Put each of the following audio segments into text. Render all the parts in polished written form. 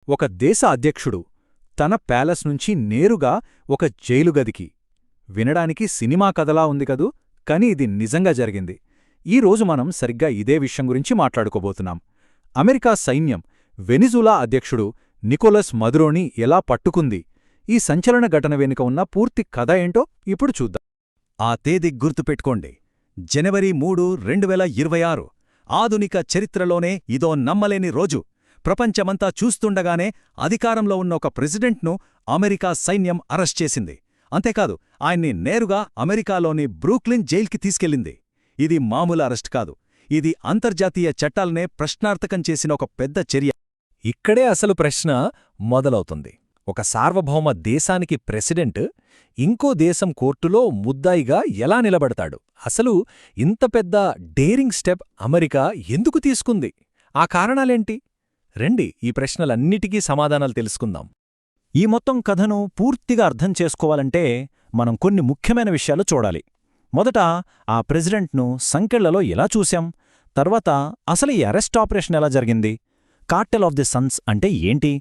ఒక దేశ అధ్యక్షుడు తన ప్యాలెస్ నుంచి నేరుగా ఒక జైలు గదికి. వినడానికి సినిమా కథలా ఉంది కదూ, కాని ఇది నిజంగా జరిగింది. ఈరోజు మనం సరిగ్గా ఇదే విషయం గురించి మాట్లాడుకోబోతున్నాం. అమెరికా సైన్యం వెనిజులా అధ్యక్షుడు నికోలస్ మదురోని ఎలా పట్టుకుంది, ఈ సంచలన ఘటన వెనుక ఉన్న పూర్తి కథ ఏంటో ఇప్పుడు చూద్దాం. ఆ తేదీ గుర్తుపెట్టుకోండి, జనవరి 3, 2026. ఆధునిక చరిత్రలోనే ఇదో నమ్మలేని రోజు. ప్రపంచమంతా చూస్తుండగానే అధికారంలో ఉన్న ఒక ప్రెసిడెంట్ను అమెరికా సైన్యం అరెస్ట్ చేసింది. అంతేకాదు, ఆయన్ని నేరుగా అమెరికాలోని బ్రూక్లిన్ జైల్కి తీసుకెళ్లింది. ఇది మామూలు అరెస్ట్ కాదు, ఇది అంతర్జాతీయ చట్టాలనే ప్రశ్నార్థకం చేసిన ఒక పెద్ద చర్య. ఇక్కడే అసలు ప్రశ్న మొదలవుతుంది. ఒక సార్వభౌమ దేశానికి ప్రెసిడెంట్ ఇంకో దేశం కోర్టులో ముద్దాయిగా ఎలా నిలబడతాడు? అసలు ఇంత పెద్ద డేరింగ్ స్టెప్ అమెరికా ఎందుకు తీసుకుంది? ఆ కారణాలేంటి? రండి, ఈ ప్రశ్నలన్నిటికీ సమాధానాలు తెలుసుకుందాం. ఈ మొత్తం కథను పూర్తిగా అర్థం చేసుకోవాలంటే మనం కొన్ని ముఖ్యమైన విషయాలు చూడాలి. మొదట, ఆ ప్రెసిడెంట్ను సంకెళ్లలో ఎలా చూశాం? తర్వాత అసలు ఈ అరెస్ట్ ఆపరేషన్ ఎలా జరిగింది? కార్టెల్ ఆఫ్ ది సన్స్ అంటే ఏంటి?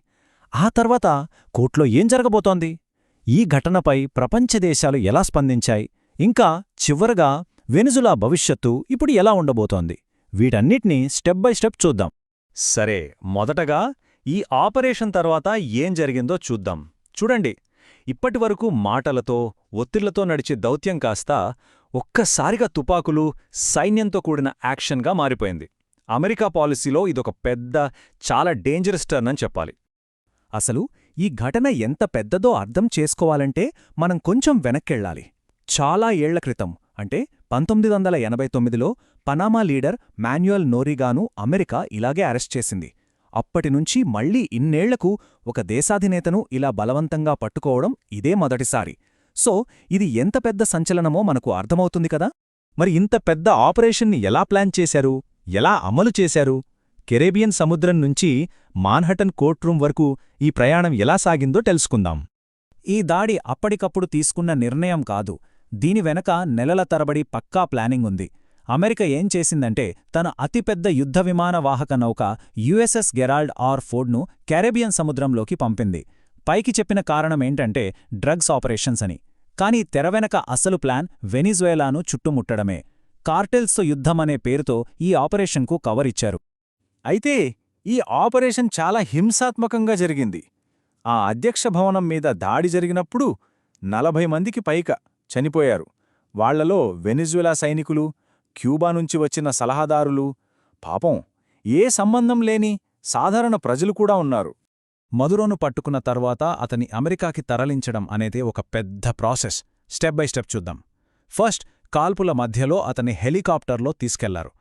ఆ తర్వాత కోర్టులో ఏం జరగబోతోంది? ఈ ఘటనపై ప్రపంచ దేశాలు ఎలా స్పందించాయి? ఇంకా చివరగా వెనిజులా భవిష్యత్తు ఇప్పుడు ఎలా ఉండబోతోంది? వీటన్నిటినీ స్టెప్ బై స్టెప్ చూద్దాం. సరే, మొదటగా ఈ ఆపరేషన్ తర్వాత ఏం జరిగిందో చూద్దాం. చూడండి, ఇప్పటివరకు మాటలతో, ఒత్తిళ్లతో నడిచే దౌత్యం కాస్త ఒక్కసారిగా తుపాకులు, సైన్యంతో కూడిన యాక్షన్గా మారిపోయింది. అమెరికా పాలసీలో ఇదొక పెద్ద, చాలా డేంజరస్ టర్న్ అని చెప్పాలి. అసలు ఈ ఘటన ఎంత పెద్దదో అర్థం చేసుకోవాలంటే మనం కొంచెం వెనక్కెళ్ళాలి. చాలా ఏళ్ల క్రితం, అంటే 1989లో పనామా లీడర్ మాన్యుయల్ నోరిగాను అమెరికా ఇలాగే అరెస్ట్ చేసింది. అప్పటినుంచి మళ్లీ ఇన్నేళ్లకు ఒక దేశాధినేతను ఇలా బలవంతంగా పట్టుకోవడం ఇదే మొదటిసారి. సో ఇది ఎంత పెద్ద సంచలనమో మనకు అర్థమవుతుంది కదా. మరి ఇంత పెద్ద ఆపరేషన్ని ఎలా ప్లాన్ చేశారు, ఎలా అమలు చేశారు? కెరేబియన్ సముద్రం నుంచి మాన్హటన్ కోర్ట్రూమ్ వరకు ఈ ప్రయాణం ఎలా సాగిందో తెలుసుకుందాం. ఈ దాడి అప్పటికప్పుడు తీసుకున్న నిర్ణయం కాదు. దీని వెనక నెలల తరబడి పక్కా ప్లానింగ్ ఉంది. అమెరికా ఏం చేసిందంటే, తన అతిపెద్ద యుద్ధ విమాన వాహక నౌక యుఎస్ఎస్ గెరాల్డ్ ఆర్ ఫోర్డ్ను కెరేబియన్ సముద్రంలోకి పంపింది. పైకి చెప్పిన కారణమేంటంటే డ్రగ్స్ ఆపరేషన్స్ అని. కానీ తెరవెనక అసలు ప్లాన్ వెనిజువేలాను చుట్టుముట్టడమే. కార్టెల్స్తో యుద్ధమనే పేరుతో ఈ ఆపరేషన్కు కవర్ ఇచ్చారు. అయితే ఈ ఆపరేషన్ చాలా హింసాత్మకంగా జరిగింది. ఆ అధ్యక్ష భవనం మీద దాడి జరిగినప్పుడు 40 మందికి పైగా చనిపోయారు. వాళ్లలో వెనిజులా సైనికులు, క్యూబా నుంచి వచ్చిన సలహాదారులు, పాపం ఏ సంబంధం లేని సాధారణ ప్రజలు కూడా ఉన్నారు. మదురోను పట్టుకున్న తర్వాత అతని అమెరికాకి తరలించడం అనేది ఒక పెద్ద ప్రాసెస్. స్టెప్ బై స్టెప్ చూద్దాం. ఫస్ట్, కాల్పుల మధ్యలో అతని హెలికాప్టర్లో తీసుకెళ్లారు.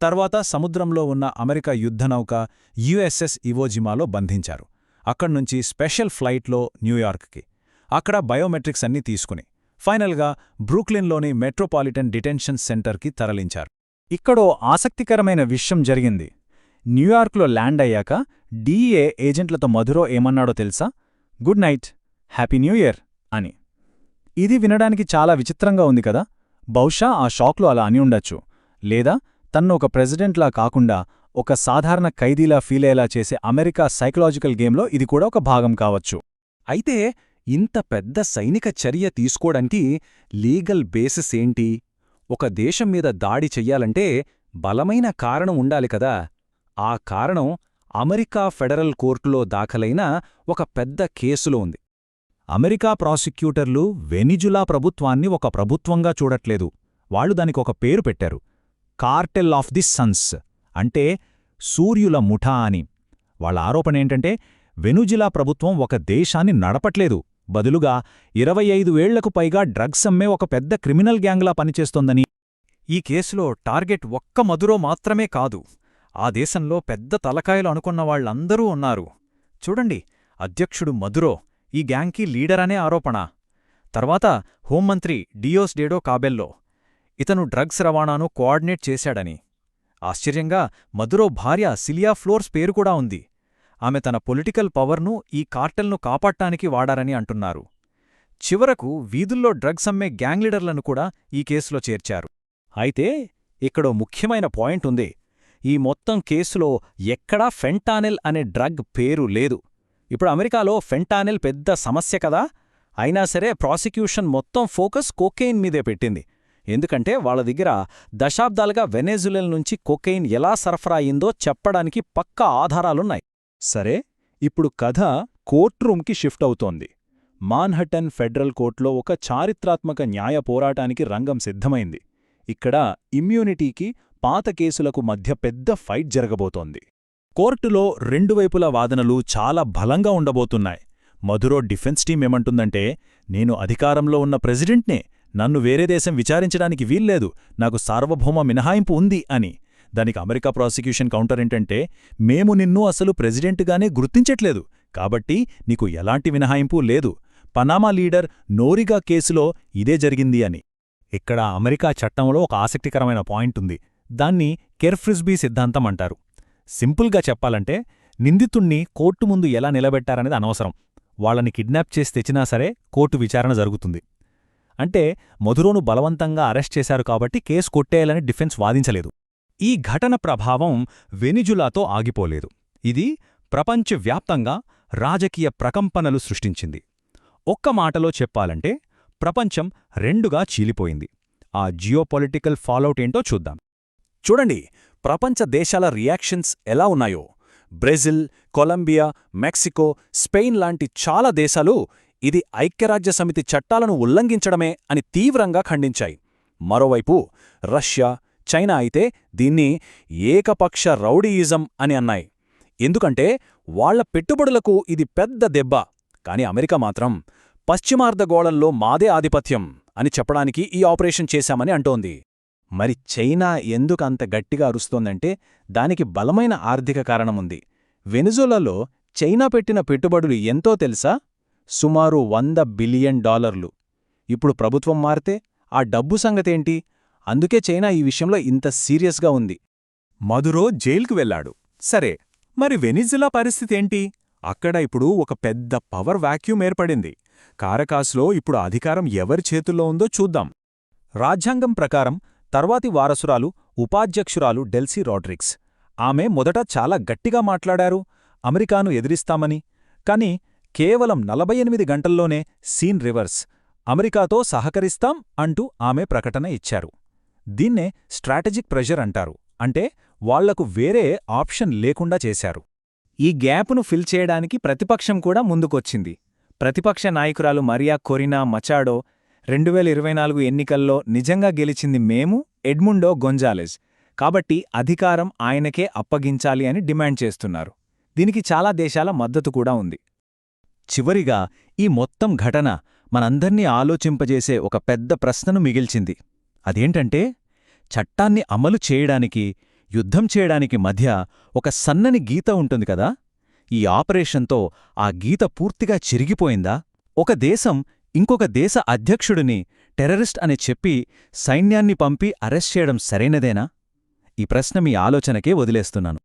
తర్వాత సముద్రంలో ఉన్న అమెరికా యుద్ధనౌక యుఎస్ఎస్ ఇవోజిమాలో బంధించారు. అక్కడ్నుంచి స్పెషల్ ఫ్లైట్లో న్యూయార్క్కి, అక్కడ బయోమెట్రిక్స్ అన్నీ తీసుకుని ఫైనల్గా బ్రూక్లిన్లోని మెట్రోపాలిటన్ డిటెన్షన్ సెంటర్కి తరలించారు. ఇక్కడో ఆసక్తికరమైన విషయం జరిగింది. న్యూయార్క్లో ల్యాండ్ అయ్యాక డీఏ ఏజెంట్లతో మధురో ఏమన్నాడో తెలుసా? Good night, happy new year అని. ఇది వినడానికి చాలా విచిత్రంగా ఉంది కదా. బహుశా ఆ షాక్లో అలా అని ఉండొచ్చు. లేదా తన్ను ఒక ప్రెసిడెంట్లా కాకుండా ఒక సాధారణ ఖైదీలా ఫీలయ్యేలా చేసే అమెరికా సైకలాజికల్ గేమ్లో ఇది కూడా ఒక భాగం కావచ్చు. అయితే ఇంత పెద్ద సైనిక చర్య తీసుకోవడానికి లీగల్ బేసిస్ ఏంటి? ఒక దేశం మీద దాడి చెయ్యాలంటే బలమైన కారణం ఉండాలి కదా. ఆ కారణం అమెరికా ఫెడరల్ కోర్టులో దాఖలైన ఒక పెద్ద కేసులో ఉంది. అమెరికా ప్రాసిక్యూటర్లు వెనిజులా ప్రభుత్వాన్ని ఒక ప్రభుత్వంగా చూడట్లేదు. వాళ్లు దానికొక పేరు పెట్టారు, కార్టెల్ ఆఫ్ ది సన్స్, అంటే సూర్యుల ముఠా అని. వాళ్ల ఆరోపణేంటంటే, వెనిజులా ప్రభుత్వం ఒక దేశాన్ని నడపట్లేదు, బదులుగా 25 ఏళ్లకు పైగా డ్రగ్స్ అమ్మే ఒక పెద్ద క్రిమినల్ గ్యాంగ్లా పనిచేస్తోందని. ఈ కేసులో టార్గెట్ ఒక్క మదురో మాత్రమే కాదు, ఆ దేశంలో పెద్ద తలకాయలు అనుకున్న వాళ్లందరూ ఉన్నారు. చూడండి, అధ్యక్షుడు మదురో ఈ గ్యాంగ్కి లీడర్ అనే ఆరోపణ. తర్వాత హోంమంత్రి డియోస్డేడో కాబెల్లో, ఇతను డ్రగ్స్ రవాణాను కోఆర్డినేట్ చేశాడని. ఆశ్చర్యంగా మదురో భార్య సిలియా ఫ్లోర్స్ పేరు కూడా ఉంది. ఆమె తన పొలిటికల్ పవర్ను ఈ కార్టెల్ను కాపాడటానికి వాడారని అంటున్నారు. చివరకు వీధుల్లో డ్రగ్స్ అమ్మే గ్యాంగ్ లీడర్లను కూడా ఈ కేసులో చేర్చారు. అయితే ఇక్కడో ముఖ్యమైన పాయింట్ ఉంది. ఈ మొత్తం కేసులో ఎక్కడా ఫెంటానిల్ అనే డ్రగ్ పేరు లేదు. ఇప్పుడు అమెరికాలో ఫెంటానిల్ పెద్ద సమస్య కదా, అయినా సరే ప్రాసిక్యూషన్ మొత్తం ఫోకస్ కోకెయిన్ మీదే పెట్టింది. ఎందుకంటే వాళ్ళ దగ్గర దశాబ్దాలుగా వెనెజులెలా నుంచి కోకెయిన్ ఎలా సరఫరా అయిందో చెప్పడానికి పక్కా ఆధారాలున్నాయి. సరే, ఇప్పుడు కథ కోర్ట్రూమ్కి షిఫ్ట్ అవుతోంది. మాన్హట్టన్ ఫెడరల్ కోర్టులో ఒక చారిత్రాత్మక న్యాయ పోరాటానికి రంగం సిద్ధమైంది. ఇక్కడ ఇమ్యూనిటీకి, పాత కేసులకు మధ్య పెద్ద ఫైట్ జరగబోతోంది. కోర్టులో రెండు వైపుల వాదనలు చాలా బలంగా ఉండబోతున్నాయి. మధురో డిఫెన్స్ టీం ఏమంటుందంటే, నేను అధికారంలో ఉన్న ప్రెసిడెంట్నే, నన్ను వేరే దేశం విచారించడానికి వీల్లేదు, నాకు సార్వభౌమ మినహాయింపు ఉంది అని. దానికి అమెరికా ప్రాసిక్యూషన్ కౌంటర్ ఏంటంటే, మేము నిన్ను అసలు ప్రెసిడెంట్గానే గుర్తించట్లేదు, కాబట్టి నీకు ఎలాంటి మినహాయింపు లేదు. పనామా లీడర్ నోరిగా కేసులో ఇదే జరిగింది అని. ఇక్కడ అమెరికా చట్టంలో ఒక ఆసక్తికరమైన పాయింట్ ఉంది. దాన్ని కెర్ఫ్రిస్బీ సిద్ధాంతం అంటారు. సింపుల్గా చెప్పాలంటే, నిందితుణ్ణి కోర్టు ముందు ఎలా నిలబెట్టారనేది అనవసరం. వాళ్ళని కిడ్నాప్ చేసి తెచ్చినా సరే కోర్టు విచారణ జరుగుతుంది. అంటే మధురోను బలవంతంగా అరెస్ట్ చేశారు కాబట్టి కేసు కొట్టేయాలని డిఫెన్స్ వాదించలేదు. ఈ ఘటన ప్రభావం వెనిజులాతో ఆగిపోలేదు. ఇది ప్రపంచవ్యాప్తంగా రాజకీయ ప్రకంపనలు సృష్టించింది. ఒక్క మాటలో చెప్పాలంటే ప్రపంచం రెండుగా చీలిపోయింది. ఆ జియోపొలిటికల్ ఫాలౌట్ ఏంటో చూద్దాం. చూడండి, ప్రపంచ దేశాల రియాక్షన్స్ ఎలా ఉన్నాయో. బ్రెజిల్, కొలంబియా, మెక్సికో, స్పెయిన్ లాంటి చాలా దేశాలు ఇది ఐక్యరాజ్యసమితి చట్టాలను ఉల్లంఘించడమే అని తీవ్రంగా ఖండించాయి. మరోవైపు రష్యా, చైనా అయితే దీన్ని ఏకపక్ష రౌడీయిజం అని అన్నాయి. ఎందుకంటే వాళ్ల పెట్టుబడులకు ఇది పెద్ద దెబ్బ. కాని అమెరికా మాత్రం పశ్చిమార్ధగోళంలో మాదే ఆధిపత్యం అని చెప్పడానికి ఈ ఆపరేషన్ చేశామని అంటోంది. మరి చైనా ఎందుకంత గట్టిగా అరుస్తోందంటే దానికి బలమైన ఆర్థిక కారణముంది. వెనిజులాలో చైనా పెట్టిన పెట్టుబడులు ఎంతో తెలుసా? సుమారు $100 బిలియన్. ఇప్పుడు ప్రభుత్వం మారితే ఆ డబ్బు సంగతేంటి? అందుకే చైనా ఈ విషయంలో ఇంత సీరియస్గా ఉంది. మధురో జైలుకు వెళ్లాడు. సరే, మరి వెనిజులా పరిస్థితేంటి? అక్కడ ఇప్పుడు ఒక పెద్ద పవర్ వాక్యూమ్ ఏర్పడింది. కారకాస్లో ఇప్పుడు అధికారం ఎవరి చేతుల్లో ఉందో చూద్దాం. రాజ్యాంగం ప్రకారం తర్వాతి వారసురాలు ఉపాధ్యక్షురాలు డెల్సీ రాడ్రిగ్స్. ఆమె మొదట చాలా గట్టిగా మాట్లాడారు, అమెరికాను ఎదిరిస్తామని. కాని కేవలం 48 గంటల్లోనే సీన్ రివర్స్, అమెరికాతో సహకరిస్తాం అంటూ ఆమె ప్రకటన ఇచ్చారు. దీన్నే స్ట్రాటజిక్ ప్రెషర్ అంటారు. అంటే వాళ్లకు వేరే ఆప్షన్ లేకుండా చేశారు. ఈ గ్యాప్ను ఫిల్ చేయడానికి ప్రతిపక్షం కూడా ముందుకొచ్చింది. ప్రతిపక్ష నాయకురాలు మరియా కొరినా మచాడో 2024 ఎన్నికల్లో నిజంగా గెలిచింది మేము, ఎడ్ముండో గొంజాలెజ్. కాబట్టి అధికారం ఆయనకే అప్పగించాలి అని డిమాండ్ చేస్తున్నారు. దీనికి చాలా దేశాల మద్దతు కూడా ఉంది. చివరిగా ఈ మొత్తం ఘటన మనందర్నీ ఆలోచింపజేసే ఒక పెద్ద ప్రశ్నను మిగిల్చింది. అదేంటంటే, చట్టాన్ని అమలు చేయడానికి, యుద్ధం చేయడానికి మధ్య ఒక సన్నని గీత ఉంటుంది కదా. ఈ ఆపరేషన్తో ఆ గీత పూర్తిగా చిరిగిపోయిందా? ఒక దేశం ఇంకొక దేశ అధ్యక్షుడిని టెర్రరిస్ట్ అని చెప్పి సైన్యాన్ని పంపి అరెస్ట్ చేయడం సరైనదేనా? ఈ ప్రశ్న మీ ఆలోచనకే వదిలేస్తున్నాను.